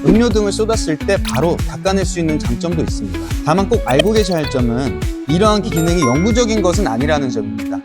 음료 등을 쏟았을 때 바로 닦아낼 수 있는 장점도 있습니다. 다만 꼭 알고 계셔야 할 점은 이러한 기능이 영구적인 것은 아니라는 점입니다.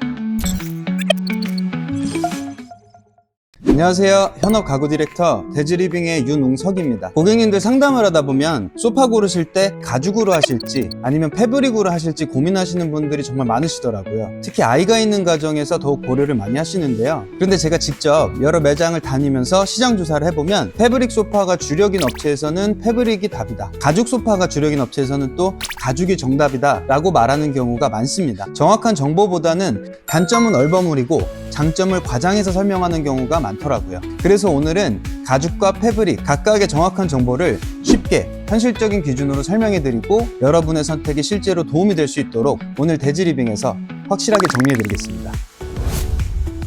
안녕하세요. 현업 가구 디렉터 대지리빙의 윤웅석입니다. 고객님들 상담을 하다 보면 소파 고르실 때 가죽으로 하실지 아니면 패브릭으로 하실지 고민하시는 분들이 정말 많으시더라고요. 특히 아이가 있는 가정에서 더욱 고려를 많이 하시는데요. 그런데 제가 직접 여러 매장을 다니면서 시장 조사를 해보면 패브릭 소파가 주력인 업체에서는 패브릭이 답이다, 가죽 소파가 주력인 업체에서는 또 가죽이 정답이다 라고 말하는 경우가 많습니다. 정확한 정보보다는 단점은 얼버무리고 장점을 과장해서 설명하는 경우가 많더라고요. 그래서 오늘은 가죽과 패브릭 각각의 정확한 정보를 쉽게 현실적인 기준으로 설명해드리고 여러분의 선택이 실제로 도움이 될 수 있도록 오늘 대지리빙에서 확실하게 정리해드리겠습니다.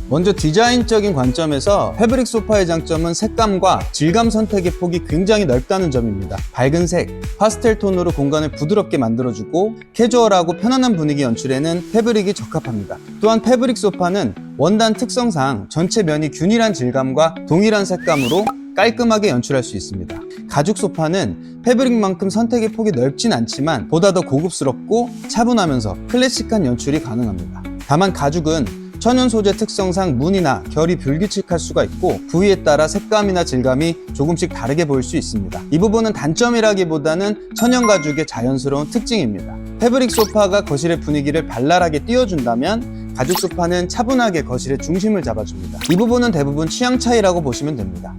먼저 디자인적인 관점에서 패브릭 소파의 장점은 색감과 질감 선택의 폭이 굉장히 넓다는 점입니다. 밝은 색, 파스텔 톤으로 공간을 부드럽게 만들어주고 캐주얼하고 편안한 분위기 연출에는 패브릭이 적합합니다. 또한 패브릭 소파는 원단 특성상 전체 면이 균일한 질감과 동일한 색감으로 깔끔하게 연출할 수 있습니다. 가죽 소파는 패브릭만큼 선택의 폭이 넓진 않지만 보다 더 고급스럽고 차분하면서 클래식한 연출이 가능합니다. 다만 가죽은 천연 소재 특성상 무늬나 결이 불규칙할 수가 있고 부위에 따라 색감이나 질감이 조금씩 다르게 보일 수 있습니다. 이 부분은 단점이라기보다는 천연 가죽의 자연스러운 특징입니다. 패브릭 소파가 거실의 분위기를 발랄하게 띄워준다면 가죽 소파는 차분하게 거실의 중심을 잡아줍니다. 이 부분은 대부분 취향 차이라고 보시면 됩니다.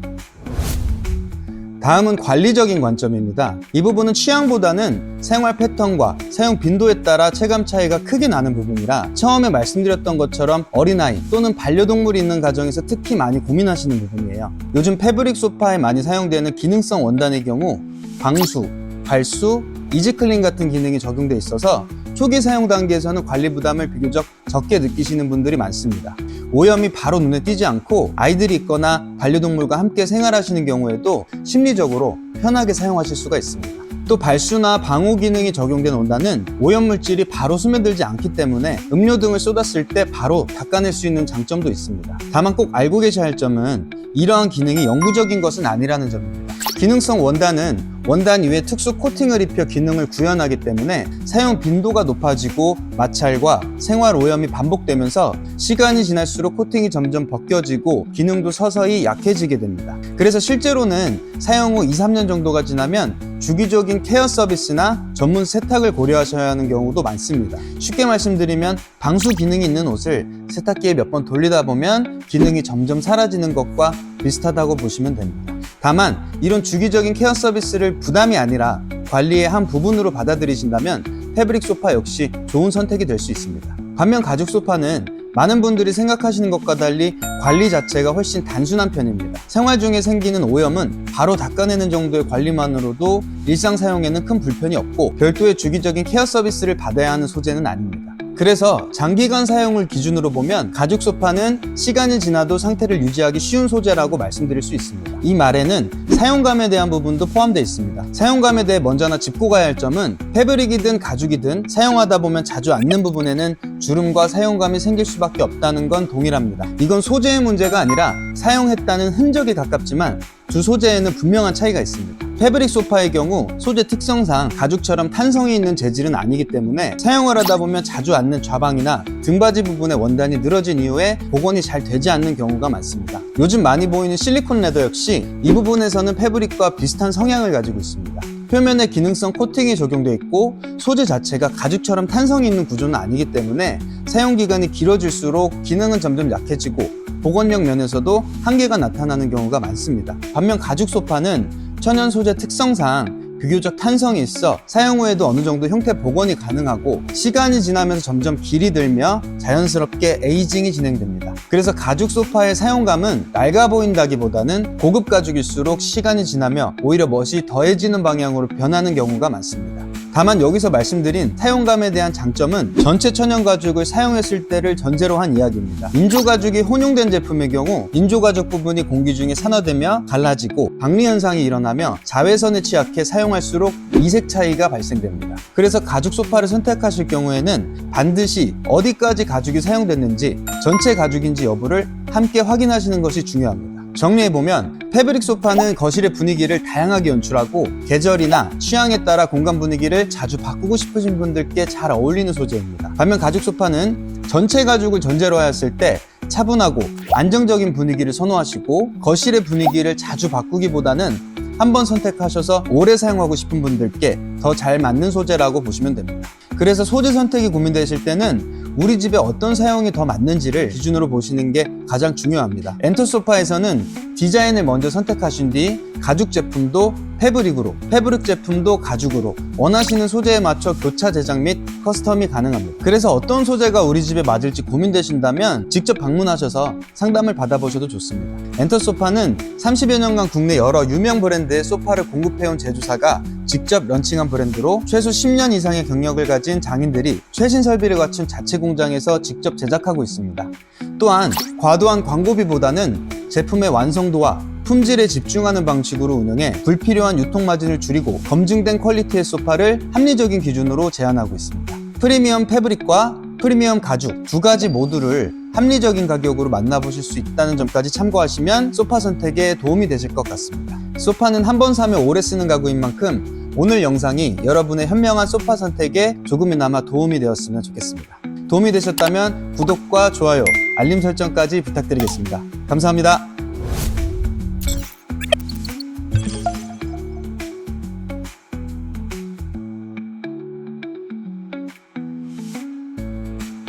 다음은 관리적인 관점입니다. 이 부분은 취향보다는 생활 패턴과 사용 빈도에 따라 체감 차이가 크게 나는 부분이라 처음에 말씀드렸던 것처럼 어린아이 또는 반려동물이 있는 가정에서 특히 많이 고민하시는 부분이에요. 요즘 패브릭 소파에 많이 사용되는 기능성 원단의 경우 방수, 발수, 이지클린 같은 기능이 적용돼 있어서 초기 사용 단계에서는 관리 부담을 비교적 적게 느끼시는 분들이 많습니다. 오염이 바로 눈에 띄지 않고 아이들이 있거나 반려동물과 함께 생활하시는 경우에도 심리적으로 편하게 사용하실 수가 있습니다. 또 발수나 방호 기능이 적용된 원단은 오염물질이 바로 스며들지 않기 때문에 음료 등을 쏟았을 때 바로 닦아낼 수 있는 장점도 있습니다. 다만 꼭 알고 계셔야 할 점은 이러한 기능이 영구적인 것은 아니라는 점입니다. 기능성 원단은 원단 위에 특수 코팅을 입혀 기능을 구현하기 때문에 사용 빈도가 높아지고 마찰과 생활 오염이 반복되면서 시간이 지날수록 코팅이 점점 벗겨지고 기능도 서서히 약해지게 됩니다. 그래서 실제로는 사용 후 2-3년 정도가 지나면 주기적인 케어 서비스나 전문 세탁을 고려하셔야 하는 경우도 많습니다. 쉽게 말씀드리면 방수 기능이 있는 옷을 세탁기에 몇 번 돌리다 보면 기능이 점점 사라지는 것과 비슷하다고 보시면 됩니다. 다만 이런 주기적인 케어 서비스를 부담이 아니라 관리의 한 부분으로 받아들이신다면 패브릭 소파 역시 좋은 선택이 될 수 있습니다. 반면 가죽 소파는 많은 분들이 생각하시는 것과 달리 관리 자체가 훨씬 단순한 편입니다. 생활 중에 생기는 오염은 바로 닦아내는 정도의 관리만으로도 일상 사용에는 큰 불편이 없고 별도의 주기적인 케어 서비스를 받아야 하는 소재는 아닙니다. 그래서 장기간 사용을 기준으로 보면 가죽 소파는 시간이 지나도 상태를 유지하기 쉬운 소재라고 말씀드릴 수 있습니다. 이 말에는 사용감에 대한 부분도 포함되어 있습니다. 사용감에 대해 먼저 하나 짚고 가야 할 점은 패브릭이든 가죽이든 사용하다 보면 자주 앉는 부분에는 주름과 사용감이 생길 수밖에 없다는 건 동일합니다. 이건 소재의 문제가 아니라 사용했다는 흔적에 가깝지만 두 소재에는 분명한 차이가 있습니다. 패브릭 소파의 경우 소재 특성상 가죽처럼 탄성이 있는 재질은 아니기 때문에 사용을 하다 보면 자주 앉는 좌방이나 등받이 부분의 원단이 늘어진 이후에 복원이 잘 되지 않는 경우가 많습니다. 요즘 많이 보이는 실리콘 레더 역시 이 부분에서는 패브릭과 비슷한 성향을 가지고 있습니다. 표면에 기능성 코팅이 적용되어 있고 소재 자체가 가죽처럼 탄성이 있는 구조는 아니기 때문에 사용기간이 길어질수록 기능은 점점 약해지고 복원력 면에서도 한계가 나타나는 경우가 많습니다. 반면 가죽 소파는 천연 소재 특성상 비교적 탄성이 있어 사용 후에도 어느 정도 형태 복원이 가능하고 시간이 지나면서 점점 길이 들며 자연스럽게 에이징이 진행됩니다. 그래서 가죽 소파의 사용감은 낡아 보인다기보다는 고급 가죽일수록 시간이 지나며 오히려 멋이 더해지는 방향으로 변하는 경우가 많습니다. 다만 여기서 말씀드린 사용감에 대한 장점은 전체 천연 가죽을 사용했을 때를 전제로 한 이야기입니다. 인조 가죽이 혼용된 제품의 경우 인조 가죽 부분이 공기 중에 산화되며 갈라지고 박리 현상이 일어나며 자외선에 취약해 사용할수록 이색 차이가 발생됩니다. 그래서 가죽 소파를 선택하실 경우에는 반드시 어디까지 가죽이 사용됐는지 전체 가죽인지 여부를 함께 확인하시는 것이 중요합니다. 정리해보면 패브릭 소파는 거실의 분위기를 다양하게 연출하고 계절이나 취향에 따라 공간 분위기를 자주 바꾸고 싶으신 분들께 잘 어울리는 소재입니다. 반면 가죽 소파는 전체 가죽을 전제로 하였을 때 차분하고 안정적인 분위기를 선호하시고 거실의 분위기를 자주 바꾸기보다는 한번 선택하셔서 오래 사용하고 싶은 분들께 더 잘 맞는 소재라고 보시면 됩니다. 그래서 소재 선택이 고민되실 때는 우리 집에 어떤 사용이 더 맞는지를 기준으로 보시는 게 가장 중요합니다. 엔터소파에서는 디자인을 먼저 선택하신 뒤 가죽 제품도 패브릭으로, 패브릭 제품도 가죽으로 원하시는 소재에 맞춰 교차 제작 및 커스텀이 가능합니다. 그래서 어떤 소재가 우리 집에 맞을지 고민되신다면 직접 방문하셔서 상담을 받아보셔도 좋습니다. 엔터소파는 30여 년간 국내 여러 유명 브랜드의 소파를 공급해온 제조사가 직접 런칭한 브랜드로 최소 10년 이상의 경력을 가진 장인들이 최신 설비를 갖춘 자체 공장에서 직접 제작하고 있습니다. 또한 과도한 광고비보다는 제품의 완성도와 품질에 집중하는 방식으로 운영해 불필요한 유통 마진을 줄이고 검증된 퀄리티의 소파를 합리적인 기준으로 제안하고 있습니다. 프리미엄 패브릭과 프리미엄 가죽 두 가지 모두를 합리적인 가격으로 만나보실 수 있다는 점까지 참고하시면 소파 선택에 도움이 되실 것 같습니다. 소파는 한 번 사면 오래 쓰는 가구인 만큼 오늘 영상이 여러분의 현명한 소파 선택에 조금이나마 도움이 되었으면 좋겠습니다. 도움이 되셨다면 구독과 좋아요, 알림 설정까지 부탁드리겠습니다. 감사합니다.